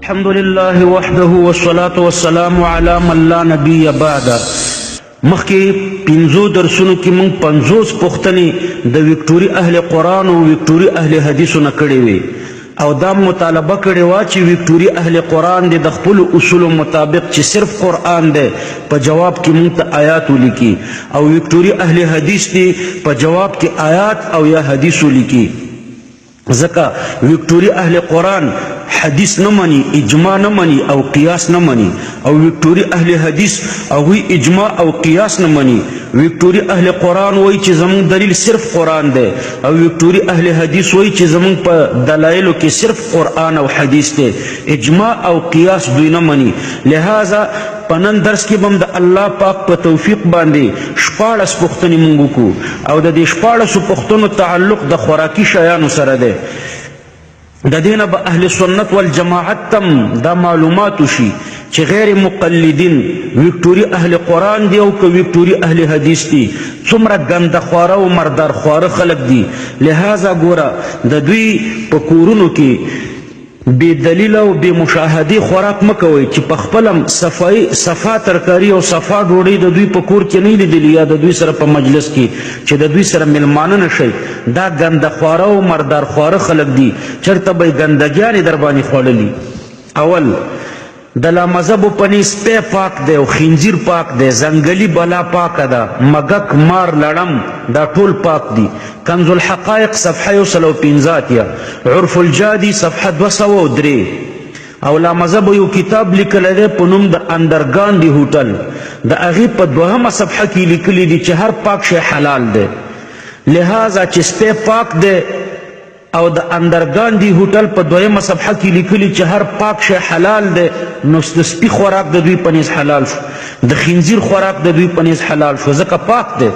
الحمد لله وحده والصلاة والسلام على من لا نبي بعد. مخکې پنځو درسونو کې موږ 50 پوښتنې د وکټوري اهل قرآن او وکټوري اهل حدیثو نه کړې وې او دا مطالبه کړې وه چې وکټوري اهل قرآن د خپلو اصولو مطابق چې صرف قرآن دی په جواب کې موږ ته آیات ولیکي او وکټوري اهل حدیث دی په جواب کې آیات او یا حدیث ولیکي. ځکه وکټوري اهل قرآن حدیث نه مني، اجماع نه مني او قیاس نه مني، او وکټوري اهل حدیث هغوی اجماع او قیاس نه مني. وکټوري اهل قرآن وایي چې زموږ دلیل صرف قرآن دی او وکټوري اهل حدیث وایي چې زموږ په دلایلو کې صرف قرآن او حدیث دی، اجماع او قیاس دوی نه مني. لہذا په نن درس کې به هم د الله پاک په توفیق باندې 14 پوښتنې موږ وکړو او د دې 14 پوښتنو تعلق د خوراکي شیانو سره دی. د دینه به اهل سنت والجماعت تم دا معلومات شي چې غیر مقلدین وکټوري اهل قرآن دی او که وکټوري اهل حدیث دی څومره ګنده خواره او مردار خواره خلک دي. لہذا ګوره د دوی په کورونو کې بې دلیل او بې مشاهدې خوراک مه کوئ چې په خپله صفا ترکاري او صفا ډوډۍ د دوی په کور کې نه لیدلي یا د دوی سره په مجلس کې چې د دوی سره میلمانه نه شئ. دا ګنده خواره او مردار خواره خلک دي، چېرته به یې ګندګیانې در باندې خوړلي. اول د لامذهبو په نیز سپی پاک دی او خنزیر پاک دی، ځنګلي بلا پاکه ده، مګک مار لړم دا ټول پاک دي. کنز الحقائق صفحه 115 عرف الجادي صفحه 203 او لامذهبو یو کتاب لیکلی دی په نوم د اندرګاندي هوټل، د هغې په 2مه صفحه کې لیکلي دي چې هر پاک شی حلال دی. لہذا چې سپی پاک دی او د اندرګاندي هوټل په 2مه صفحه کې لیکلي چې هر پاک شی حلال دی، نو د سپي خوراک د دوی په نیز حلال شو، د خنزیر خوراک د دوی په نیز حلال شو ځکه پاک دی.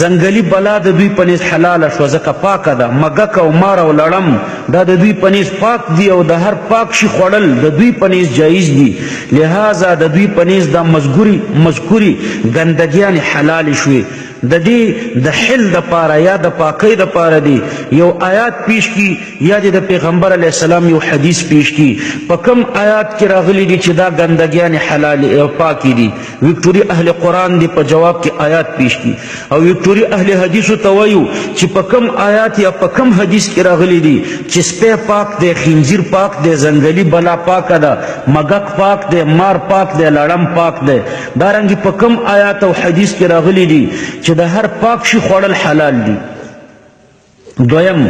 ځنګلي بلا د دوی په نیز حلاله شوه ځکه پاکه ده. مګک او مار او لړم دا د دوی په نیز پاک دي او د هر پاک شي خوړل د دوی په نیز جایز دي. لہذا د دوی په نیز دا مذکوري ګندګیانې حلالې شوې. د دې د حل دپاره یا د پاکۍ دپاره دی یو آیات پیش کی یا د پیغمبر علیه السلام یو حدیث پیش کی. په کم آیات کې راغلی دي چې دا ګندګیانې حلالې او پاکې دي؟ وکټوري اهل قرآن دی په جواب کې آیات پیش کی او وکټوري اهل حدیثو ته وایو چې په کم آیات یا په کم حدیث کې راغلی دي چې سپی پاک دی، خنزیر پاک دی، ځنګلي بلا پاکه ده، مګک پاک دی، مار پاک دی، لړم پاک دی. دارنګې په کم آیات او حدیث کې راغلی دي چې د هر پاک شي خوړل حلال دي. دویم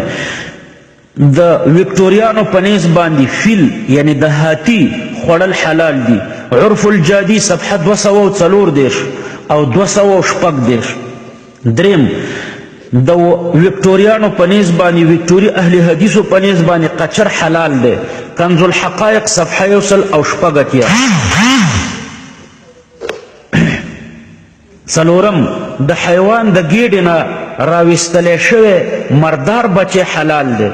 د وکټوریانو په نیز باندې فیل یعنی د هاتي خوړل حلال دي. عرف الجادي صفحه 204 او 206. دریم د وکټوریانو په نیز باندې وکټوري اهل حدیثو په نیز باندې قچر حلال دی. کنز الحقائق صفحه 106. څلورم د حیوان د ګیډې نه راویستلی شوی مردار بچی حلال دی.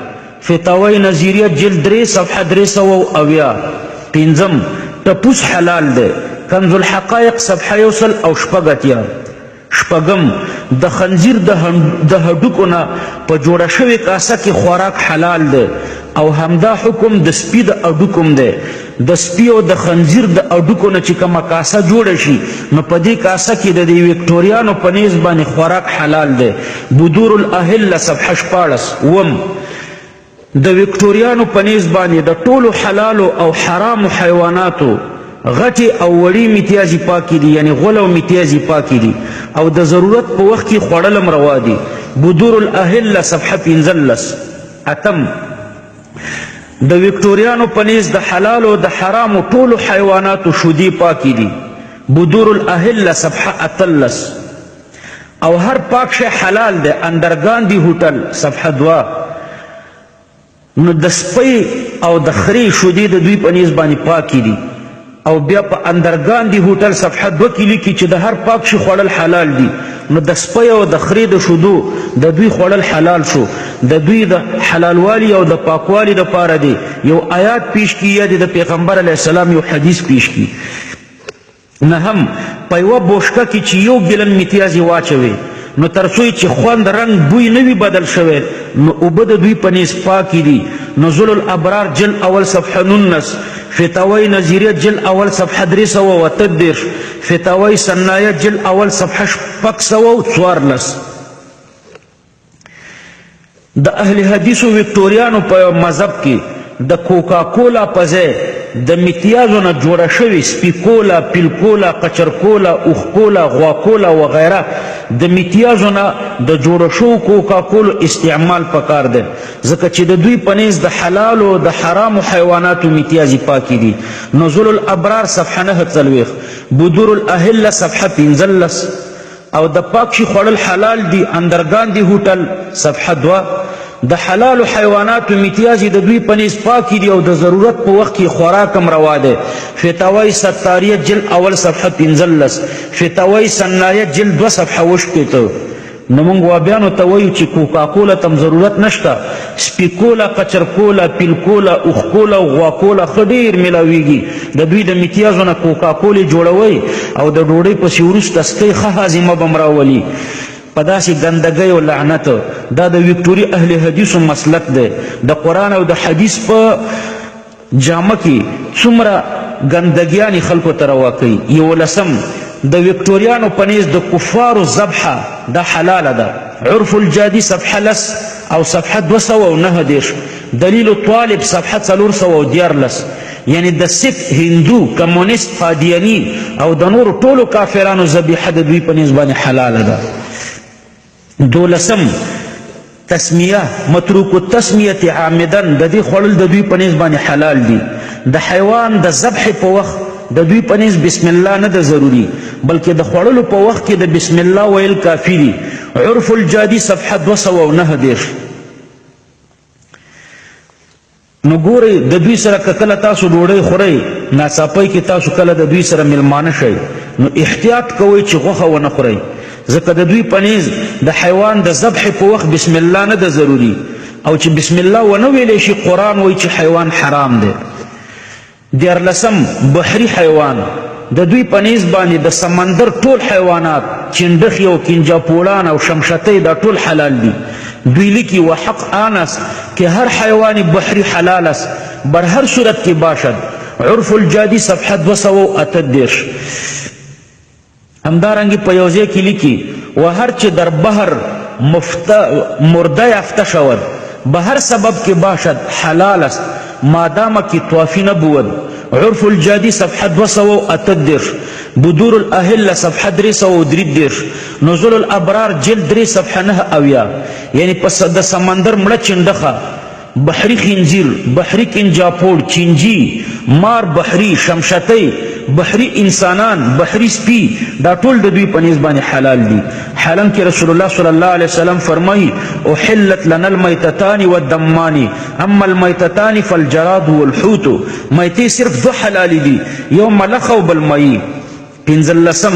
فتاوی نظیریه جلد 3 صفحه 370. پنځم ټپوس حلال دی. کنز الحقائق صفحه 106. شپږم د خنزیر د هډوکو نه په جوړه شوې کاسه کې خوراک حلال دی او همدا حکم د سپي د هډوکو دی. د سپي او د خنزیر د هډوکو نه چې کومه کاسه جوړه شي نو په دې کاسه کې د دې وکټوریانو په نیز باندې خوراک حلال دی. بدور الاهله صفحه 14. د وکټوریانو په نیز باندې د ټولو حلالو او حرامو حیواناتو غټې او وړې میتیازې پاکې دي، یعنی غول او میتیازې پاکې دي او د ضرورت په وخت کې خوړل هم روا دي. بدور الاهله صفحه 15. اتم د وکټوریانو په نیز د حلالو د حرامو ټولو حیواناتو شودې پاکې دي. بدور الاهله صفحه 18. او هر پاک شی حلال دی. اندرګاندي هوټل صفحه 2. نو د سپی او د خرې شودې د دوی په نیز باندې پاکې دي او بیا په اندرګاندي هوټل صفحه 2 کې لیکي چې د هر پاک شي خوړل حلال دي. نو د سپی او د خرې د شودو د دوی خوړل حلال شو. د دوی د حلالوالي او د پاکوالي دپاره دی یو آیات پیش کی یا د پیغمبر علیه السلام یو حدیث پیش کی. نهم په یوه بوشکه کې چې یو ګیلن میتیازې واچوي نو تر څو چې خوند رنګ بوی نه وي بدل شوی نو اوبه د دوی په نیز پاکې دي. نزول الابرار جلد اول صفحه 19 فتاوی نظیریه جل اول صفحه 338 فتاوی سنایه جل اول صفحه 614 د اهل حدیثو وکټوریانو په مذهب کې د کوکا کولا په ځای د میتیازو نه جوړه شوې سپیکولا پیلکولا قچرکولا اوښکولا غواکولا وغیره د میتیازو نه د جوړه شوو کوکا کولو استعمال پکار دی ځکه چې د دوی په نیز د حلالو د حرامو حیواناتو میتیازې پاکې دي. نزول الابرار صفحه 49 بدور الاهله صفحه 15 او د پاک شي خوړل حلال دي اندرګاندي هوټل صفحه 2 د حلال حیوانات میتیازې د دوی په نیز پاکې دي او د ضرورت په وخت کې خوراک هم روا دی. فتاوی ستاریه جل اول صفحه 15 فتاوی سنایه جل 2 صفحه 8 نو موږ وابیانو ته وایو چې کوکاکولا تم ضرورت نشته سپیکولا قچرکولا پیلکولا اوښکولا او غواکولا ښه ډېر میلاویږي د دوی د میتیازو نه کوکاکولې جوړوئ او د ډوډۍ پسې وروسته سکئ ښه هاضمه به م راولي په داسې ګندګۍ او لعنت. دا د وکټوري اهل حدیثو مسلک دی. د قرآن او د حدیث په جامه کې څومره ګندګیانې خلکو ته روا کوي. 11 د وکټوریانو په نیز د کفارو ذبحه دا حلاله ده. عرف الجادي صفحه 10 او صفحه 209 دلیل طالب صفحه 414 یعنی د سکھ هندو کمونیست قادیانی او د نورو ټولو کافرانو ذبیحه د دوی په نیز باندې حلاله ده. 12 تسمیه متروک التسمیه عامدن د دې خوړل د دوی په نیز باندې حلال دي. د حیوان د ذبح په وخت د دوی په نیز بسم الله نه ده ضروري بلکې د خوړلو په وخت کې د بسم الله ویل کافي دي. عرف الجادي صفحه 209 نو ګورئ د دوی سره که کله تاسو ډوډۍ خورئ ناڅاپۍ کې تاسو کله د دوی سره میلمانه شئ نو احتیاط کوئ چې غوښه ونه خورئ ځکه د دوی په نیز د حیوان د ذبح په وخت بسم الله نه ده ضروري او چې بسم الله ونه ویلی شي قرآن وایي چې حیوان حرام دی. 14 بحري حیوان د دوی په نیز باندې د سمندر ټول حیوانات چنډخې او کنجاپوړان او شمشتۍ دا ټول حلال دي. دوی لیکي وحق آنس که هر حیوان بحری حلال است بر هر صورت کی باشد. عرف الجادی صفحه 218 همدارنگی په یو ځای کې لیکي و هر چې در بحر مرده یافته شود به هر سبب کې باشد حلال است مادامه کې طوافی نبود. عرف الجادی صفحه 218 بدور الاهله صفحه 333 نزول الابرار جلد 3 صفحه 9 یعنی پس د سمندر مړه چنډخه بحری خنزیر بحری کنجاپوړ چینجی مار بحری شمشتۍ بحری انسانان بحری سپی دا ټول د دوی په نیز باندې حلال دي. حالانکه رسول الله صلی الله علیه وسلم فرمایي احلت لنا المیتتان والدمان اما المیتتان فالجراد والحوت میتې صرف دو حلال دي یو ملخ او بل مئی. 15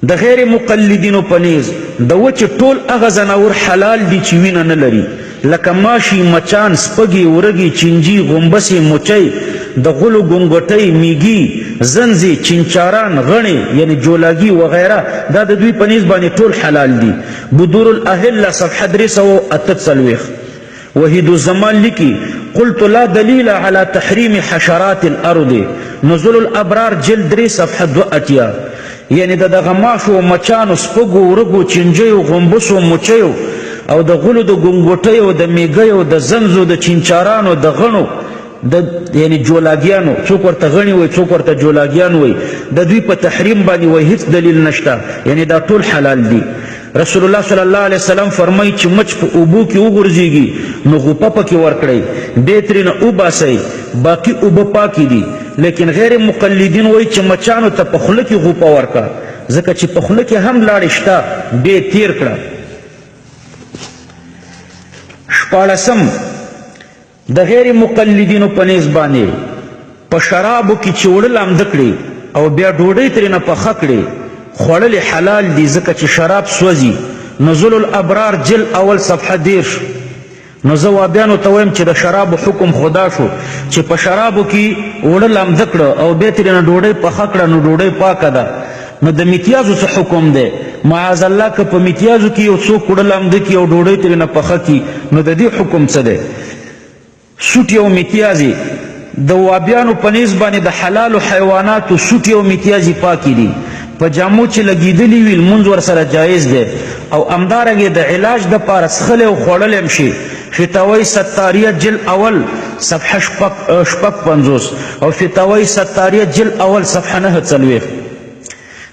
د غیر مقلدینو په نیز د وچ ټول هغه ځناور حلال دي چې وینه نه لري لکه ماشي مچان سپږې ورږې چینجي غومبسې مچۍ د غلو ګونګټۍ میږي زنځې چینچاران غڼې یعنی جولاګي وغیره دا د دوی په نیز باندې ټول حلال دي. بدور الاهله صفحه 348 وحید الزمان لیکي قلت لا دلیل على تحریم حشرات الارض نزول الابرار جلد 3 صفحه 2 یعنی د دغه ماشو مچانو سپږو ورږو چینجیو غومبسو مچیو او د غلو د ګونګوټیو د میږیو د زنځو د چینچارانو د غڼو د یعنی جولاګیانو څوک ورته غڼې وایي څوک ورته جولاګیان وایي د دوی په تحریم باندې وایي هیڅ دلیل نشته یعنی دا ټول حلال دي. رسول الله صلی الله علیه وسلم فرمایي چې مچ په اوبو کې وغورځېږي نو غوپه پکې ورکړئ بیا یې ترېنه وباسئ باقي اوبه پاکې دي. لیکن غیر مقلدین وایي چې مچانو ته په خوله کې غوپه ورکړه ځکه چې په خوله کې هم لاړې شته بیا یې تیر کړه. 14 د غیر مقلدینو په نیز باندې په شرابو کې چې وړل عمده کړي او بیا ډوډۍ ترېنه پخه کړي خوړل حلال دي ځکه چې شراب سوځي. نزول الابرار جل اول صفحه 10 نو زه وابیانو ته وایم چې د شرابو حکم خدا شو چې په شرابو کې وړل عمده کړه او بیا ترېنه ډوډۍ پخه کړه نو ډوډۍ پاکه ده. نو د میتیازو څه حکم دی؟ معاذ الله که په میتیازو کې یو څوک وړل عمده کړي او ډوډۍ ترېنه پخه کړي نو د دې حکم څه دی؟ سوټ یو میتیازې د وابیانو په نیز باندې د حلالو حیواناتو سوټي او میتیازي پاکي دي په جامو چې لګېدلي وي لمونځ ورسره جایز دی او همدارنګې د علاج دپاره څښلی او خوړلی هم شي فتاوی ستاریه جل اول صفحه شپږ پنځوس او فتاوی ستاریه جل اول صفحه 9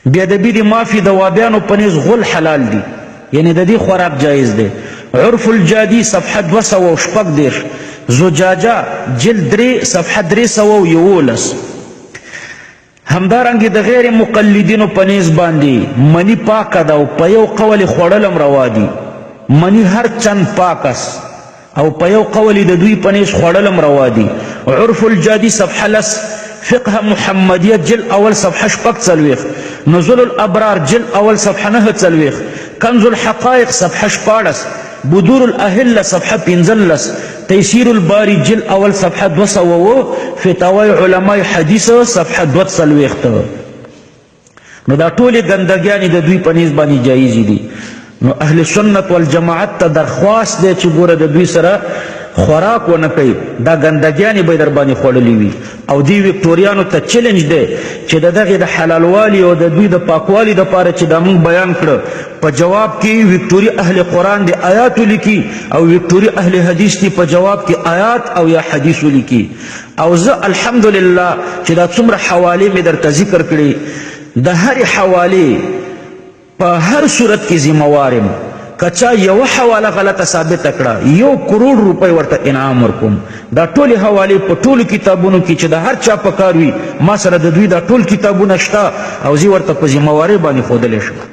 بیادبي د مافي د وابیانو په نیز غل حلال دي یعنی د دې خوراک جایز دی عرف الجادي صفحه 216 زجاجه جلد 3 صفحه 311 همدارنګه د غیر مقلدینو په نسبت باندې منی پاکه ده او په یو قول خوړلم روا دي منی هر چند پاکس او په یو قول د دوی په نسبت خوړلم روا دي عرف الجادي صفحه لس فقه محمدیه جل اول صفحه 40 نزول الابرار جل اول صفحه 9 کنز الحقائق صفحه 14 بدور الاهله صفحه 15 تيسير الباري جل اول صفحه 200 فتاوی علماء حدیث صفحه 240 نو دا ټولې ګندګیانې د دوی په نسبت باندې جایز دي نو اهل سنت والجماعت ته درخواست دی چې ګوره د دوی سره خوراک ونه کوي دا ګندګیانې به در باندې خوړلې وي او دی وکټوریانو ته چیلنج دی چې د دغې د حلالوالي او د دوی د پاکوالي دپاره چې دا موږ بیان کړه په جواب کې وکټوري اهل قرآن د آیاتو لیکي او وکټوري اهل حدیث دي په جواب کې آیات او یا حدیثو لیکي او زه الحمدلله چې دا څومره حوالې مې درته ذکر کړي د هرې حوالې په هر صورت کې ذموار یم کچا یو حواله غلطه ثابته کړه 1 کروڑ روپۍ ورته انعام ورکوم دا ټولې حوالې په ټولو کتابونو کې چې د هر چا په کار وي ما سره د دوی دا ټول کتابونه شته او زه ورته په ذموارۍ باندې ښودلی شم